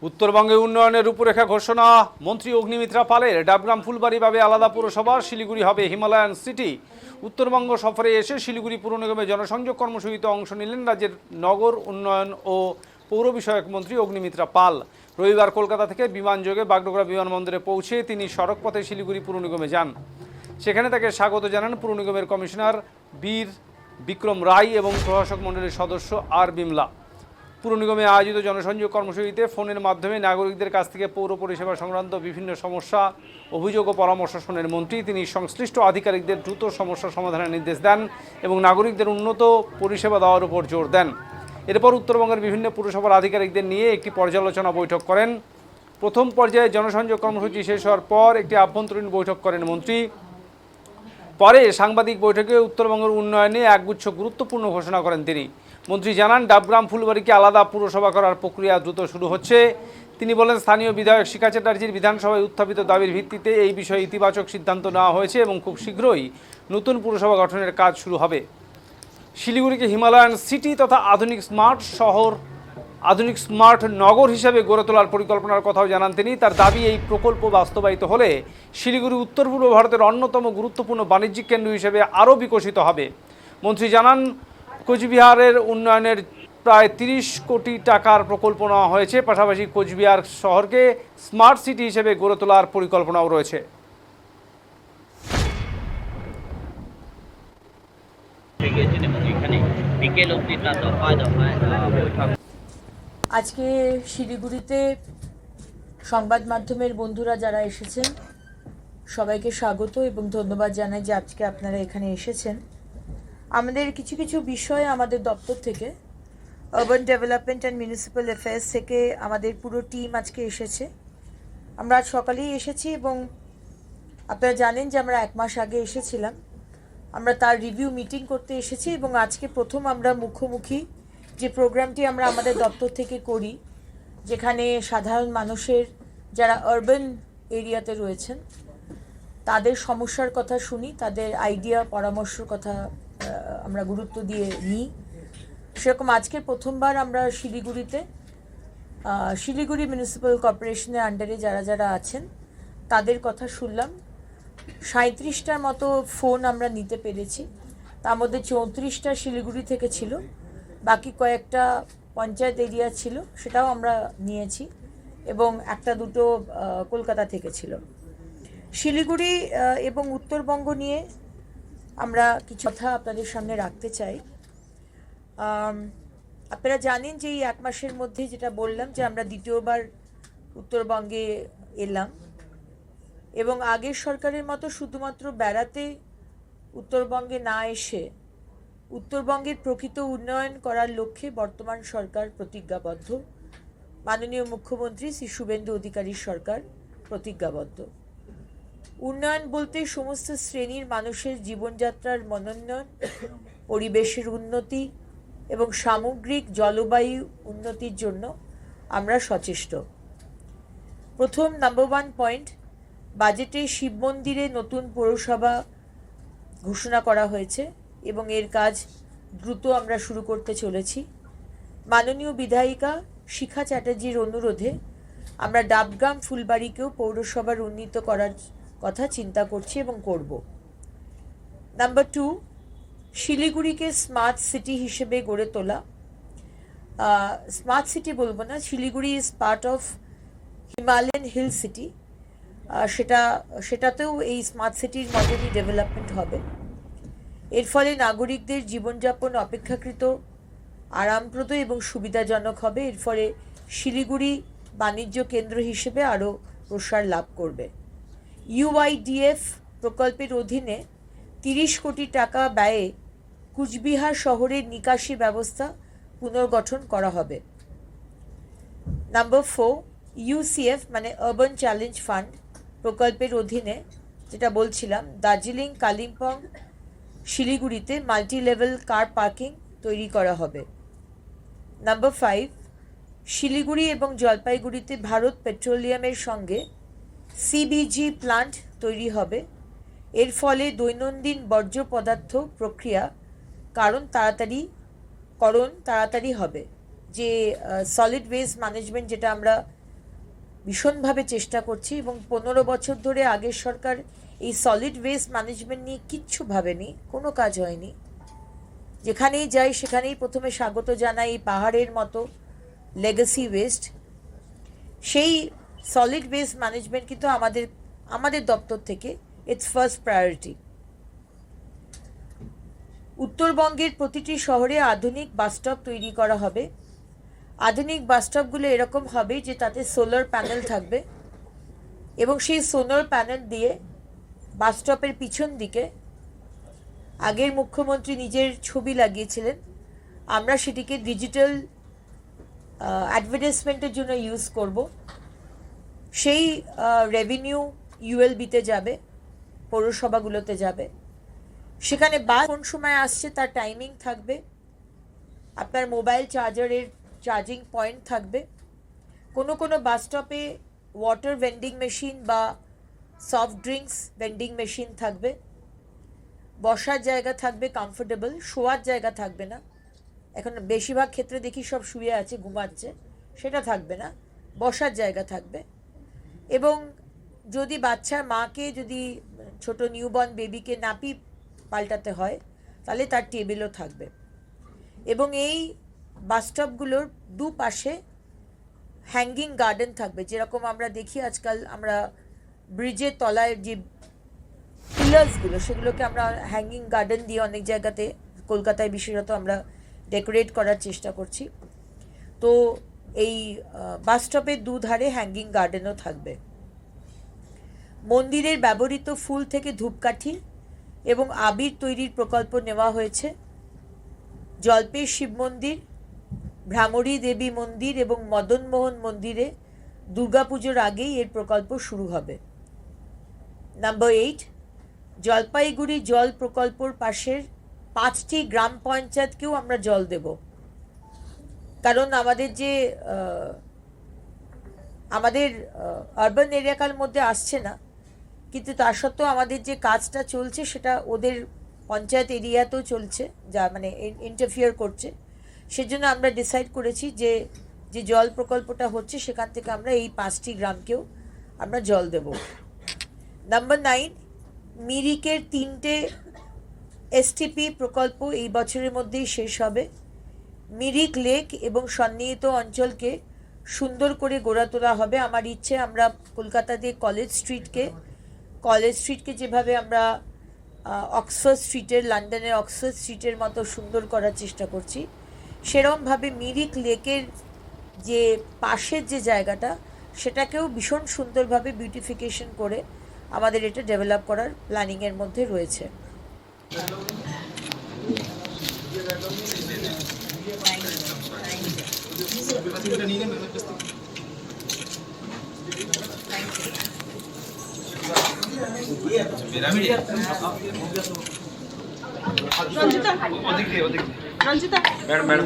উত্তরবঙ্গে উন্নয়নের রূপরেখা ঘোষণা মন্ত্রী অগ্নিমিত্রা পালের। ডাবগ্রাম ফুলবাড়ি ভাবে আলাদা পুরসভা, শিলিগুড়ি হবে হিমালয়ান সিটি। উত্তরবঙ্গ সফরে এসে শিলিগুড়ি পুর নিগমের জনসংযোগ কর্মসূচিতে অংশ নিলেন রাজ্যের নগর উন্নয়ন ও পৌর বিষয়ক মন্ত্রী অগ্নিমিত্রা পাল। রবিবার কলকাতা থেকে বিমানযোগে বাগডোগরা বিমানবন্দরে পৌঁছে তিনি সড়কপথে শিলিগুড়ি পুর নিগমে যান। সেখানে তাকে স্বাগত জানান পুর নিগমের কমিশনার বীর বিক্রম রায় এবং প্রশাসক মণ্ডলীর সদস্য আর বিমলা। পুর নিগমে আয়োজিত জনসংযোগ কর্মসূচিতে ফোনের মাধ্যমে নাগরিকদের কাছ থেকে পৌর পরিষেবা সংক্রান্ত বিভিন্ন সমস্যা, অভিযোগ ও পরামর্শ শোনেন মন্ত্রী। তিনি সংশ্লিষ্ট আধিকারিকদের দ্রুত সমস্যা সমাধানের নির্দেশ দেন এবং নাগরিকদের উন্নত পরিষেবা দেওয়ার উপর জোর দেন। এরপর উত্তরবঙ্গের বিভিন্ন পুরসভার আধিকারিকদের নিয়ে একটি পর্যালোচনা বৈঠক করেন। প্রথম পর্যায়ে জনসংযোগ কর্মসূচি শেষ হওয়ার পর একটি আভ্যন্তরীণ বৈঠক করেন মন্ত্রী। পরে সাংবাদিক বৈঠকে উত্তরবঙ্গের উন্নয়নে একগুচ্ছ গুরুত্বপূর্ণ ঘোষণা করেন তিনি। মন্ত্রী জানান, ডাবগ্রাম ফুলবাড়িকে আলাদা পুরসভা করার প্রক্রিয়া দ্রুত শুরু হচ্ছে। তিনি বলেন, স্থানীয় বিধায়ক শিখা চ্যাটার্জির বিধানসভায় উত্থাপিত দাবির ভিত্তিতে এই বিষয়ে ইতিবাচক সিদ্ধান্ত নেওয়া হয়েছে এবং খুব শীঘ্রই নতুন পুরসভা গঠনের কাজ শুরু হবে। শিলিগুড়িকে হিমালয়ান সিটি তথা আধুনিক স্মার্ট নগর হিসেবে গড়ে তোলার পরিকল্পনার কথাও জানান তিনি। তার দাবি, এই প্রকল্প বাস্তবায়িত হলে শিলিগুড়ি উত্তর পূর্ব ভারতের অন্যতম গুরুত্বপূর্ণ বাণিজ্যিক কেন্দ্র হিসেবে আরও বিকশিত হবে। মন্ত্রী জানান, কোচবিহারের উন্নয়নের প্রায় 30 কোটি টাকার প্রকল্প নেওয়া হয়েছে। পাশাপাশি কোচবিহার শহরকে স্মার্ট সিটি হিসেবে গড়ে তোলার পরিকল্পনাও রয়েছে। আজকে শিলিগুড়িতে সংবাদ মাধ্যমের বন্ধুরা যারা এসেছেন সবাইকে স্বাগত এবং ধন্যবাদ জানাই যে আজকে আপনারা এখানে এসেছেন। আমাদের কিছু কিছু বিষয় আমাদের দপ্তর থেকে, urban development and municipal affairs থেকে আমাদের পুরো টিম আজকে এসেছে। আমরা আজ সকালেই এসেছি এবং আপনারা জানেন যে আমরা 1 মাস আগে এসেছিলাম। আমরা তার রিভিউ মিটিং করতে এসেছি এবং আজকে প্রথম আমরা মুখোমুখি যে প্রোগ্রামটি আমরা আমাদের দপ্তর থেকে করি, যেখানে সাধারণ মানুষের যারা আরবান এরিয়াতে রয়েছেন তাদের সমস্যার কথা শুনি, তাদের আইডিয়া পরামর্শের কথা আমরা গুরুত্ব দিয়ে নিই। সেরকম আজকের প্রথমবার আমরা শিলিগুড়ি মিউনিসিপ্যাল কর্পোরেশনের আন্ডারে যারা যারা আছেন তাদের কথা শুনলাম। 37টার মতো ফোন আমরা নিতে পেরেছি। তার মধ্যে 34টা শিলিগুড়ি থেকে ছিল, বাকি কয়েকটা পঞ্চায়েত এরিয়া ছিল, সেটাও আমরা নিয়েছি এবং 1-2 কলকাতা থেকে ছিল। শিলিগুড়ি এবং উত্তরবঙ্গ নিয়ে আমরা কিছু কথা আপনাদের সামনে রাখতে চাই। আপনারা জানেন যে এই 1 মাসের মধ্যে যেটা বললাম যে আমরা দ্বিতীয়বার উত্তরবঙ্গে এলাম এবং আগের সরকারের মতো শুধুমাত্র বেড়াতে উত্তরবঙ্গে না এসে উত্তরবঙ্গের প্রকৃত উন্নয়ন করার লক্ষ্যে বর্তমান সরকার প্রতিজ্ঞাবদ্ধ। মাননীয় মুখ্যমন্ত্রী শ্রী শুভেন্দু অধিকারীর সরকার প্রতিজ্ঞাবদ্ধ। উন্নয়ন বলতে সমস্ত শ্রেণীর মানুষের জীবনযাত্রার মনোন্নয়ন, পরিবেশের উন্নতি এবং সামগ্রিক জলবায়ু উন্নতির জন্য আমরা সচেষ্ট। প্রথম নাম্বার 1 পয়েন্ট, বাজেটে শিব মন্দিরে নতুন পৌরসভা ঘোষণা করা হয়েছে এবং এর কাজ দ্রুত আমরা শুরু করতে চলেছি। মাননীয় বিধায়িকা শিখা চ্যাটার্জির অনুরোধে আমরা ডাবগ্রাম ফুলবাড়িকেও পৌরসভার উন্নীত করার কথা চিন্তা করছি এবং করব। নাম্বার 2, শিলিগুড়িকে স্মার্ট সিটি হিসেবে গড়ে তোলা। স্মার্ট সিটি বলবো না, Siliguri is part of Himalayan hill city. সেটাতেও এই স্মার্ট সিটির মডেলই ডেভেলপমেন্ট হবে। এর ফলে নাগরিকদের জীবনযাপন অপেক্ষাকৃত আরামপ্রদ এবং সুবিধাজনক হবে। এর ফলে শিলিগুড়ি বাণিজ্য কেন্দ্র হিসেবে আরও প্রসার লাভ করবে। ইউআইডিএফ প্রকল্পের অধীনে 30 কোটি টাকা ব্যয়ে কুচবিহার শহরের নিকাশি ব্যবস্থা পুনর্গঠন করা হবে। নাম্বার 4, ইউসিএফ মানে আরবান চ্যালেঞ্জ ফান্ড প্রকল্পের অধীনে যেটা বলছিলাম, দার্জিলিং, কালিম্পং, শিলিগুড়িতে মাল্টি লেভেল কার পার্কিং তৈরি করা হবে। নাম্বার 5, শিলিগুড়ি এবং জলপাইগুড়িতে ভারত পেট্রোলিয়ামের সঙ্গে সিবিজি প্লান্ট তৈরি হবে। এর ফলে দৈনন্দিন বর্জ্য পদার্থ প্রক্রিয়া তাড়াতাড়ি হবে। যে সলিড ওয়েস্ট ম্যানেজমেন্ট যেটা আমরা ভীষণভাবে চেষ্টা করছি, এবং 15 বছর ধরে আগের সরকার এই সলিড ওয়েস্ট ম্যানেজমেন্ট নিয়ে কিচ্ছু ভাবেনি, কোনো কাজ হয়নি। যেখানেই যাই সেখানেই প্রথমে স্বাগত জানাই এই পাহাড়ের মতো লেগাসি ওয়েস্ট। সেই সলিড ওয়েস্ট ম্যানেজমেন্ট কিন্তু আমাদের দপ্তর থেকে ইটস ফার্স্ট প্রায়োরিটি। উত্তরবঙ্গের প্রতিটি শহরে আধুনিক বাসস্টপ তৈরি করা হবে। আধুনিক বাসস্টপগুলো এরকম হবে যে তাতে সোলার প্যানেল থাকবে, এবং সেই সোলার প্যানেল দিয়ে বাসস্টপের পিছন দিকে আগের মুখ্যমন্ত্রী নিজের ছবি লাগিয়েছিলেন। আমরা সেটিকে ডিজিটাল অ্যাডভার্টাইজমেন্টের জন্য ইউজ করব। সেই রেভিনিউ ইউএলবিতে যাবে, পৌরসভাগুলোতে যাবে। সেখানে বাস কোন সময় আসছে তার টাইমিং থাকবে, আপনার মোবাইল চার্জারের চার্জিং পয়েন্ট থাকবে। কোনো বাস স্টপে ওয়াটার ভেন্ডিং মেশিন বা সফট ড্রিঙ্কস ভেন্ডিং মেশিন থাকবে। বসার জায়গা থাকবে কমফোর্টেবল, শোয়ার জায়গা থাকবে না। এখন বেশিরভাগ ক্ষেত্রে দেখি সব শুয়ে আছে, ঘুমাচ্ছে, সেটা থাকবে না, বসার জায়গা থাকবে। এবং যদি বাচ্চার মাকে, যদি ছোট নিউবর্ন বেবিকে নাপি পাল্টাতে হয়, তাহলে তার টেবিলও থাকবে। এবং এই বাসস্টপগুলোর দুপাশে হ্যাঙ্গিং গার্ডেন থাকবে, যেরকম আমরা দেখি আজকাল আমরা ব্রিজের তলায় যে পিলার্সগুলো, সেগুলোকে আমরা হ্যাঙ্গিং গার্ডেন দিয়ে অনেক জায়গাতে, কলকাতায় বিশেষত আমরা ডেকোরেট করার চেষ্টা করছি। তো এই বাসস্টপের দুধারে হ্যাঙ্গিং গার্ডেনও থাকবে। মন্দিরের ব্যবহৃত ফুল থেকে ধূপকাঠি এবং আবির তৈরির প্রকল্প নেওয়া হয়েছে। জল্পের শিব মন্দির, ভ্রামরী দেবী মন্দির এবং মদনমোহন মন্দিরে দুর্গাপুজোর আগেই এর প্রকল্প শুরু হবে। নাম্বার 8, জলপাইগুড়ি জল প্রকল্পর পাশের 5টি গ্রাম পঞ্চায়েতকেও আমরা জল দেব। কারণ আমাদের যে আমাদের আরবান এরিয়াকার মধ্যে আসছে না, কিন্তু তা সত্ত্বেও আমাদের যে কাজটা চলছে সেটা ওদের পঞ্চায়েত এরিয়াতেও চলছে, যা মানে ইন্টারফিয়ার করছে। সেজন্য আমরা ডিসাইড করেছি যে যে জল প্রকল্পটা হচ্ছে সেখান থেকে আমরা এই 5টি গ্রামকেও আমরা জল দেব। নাম্বার 9, মিরিকের 3টে এসটিপি প্রকল্প এই বছরের মধ্যেই শেষ হবে। মিরিক লেক এবং সন্নিহিত অঞ্চলকে সুন্দর করে গড়ে তোলা হবে। আমার ইচ্ছে আমরা কলকাতাতে কলেজ স্ট্রিটকে যেভাবে আমরা অক্সফোর্ড স্ট্রিটের, লন্ডনের অক্সফোর্ড স্ট্রিটের মতো সুন্দর করার চেষ্টা করছি, সেরকমভাবে মিরিক লেকের যে পাশের যে জায়গাটা, সেটাকেও ভীষণ সুন্দরভাবে বিউটিফিকেশন করে আমাদের এটা ডেভেলপ করার প্ল্যানিংয়ের মধ্যে রয়েছে। रंजिता मैडम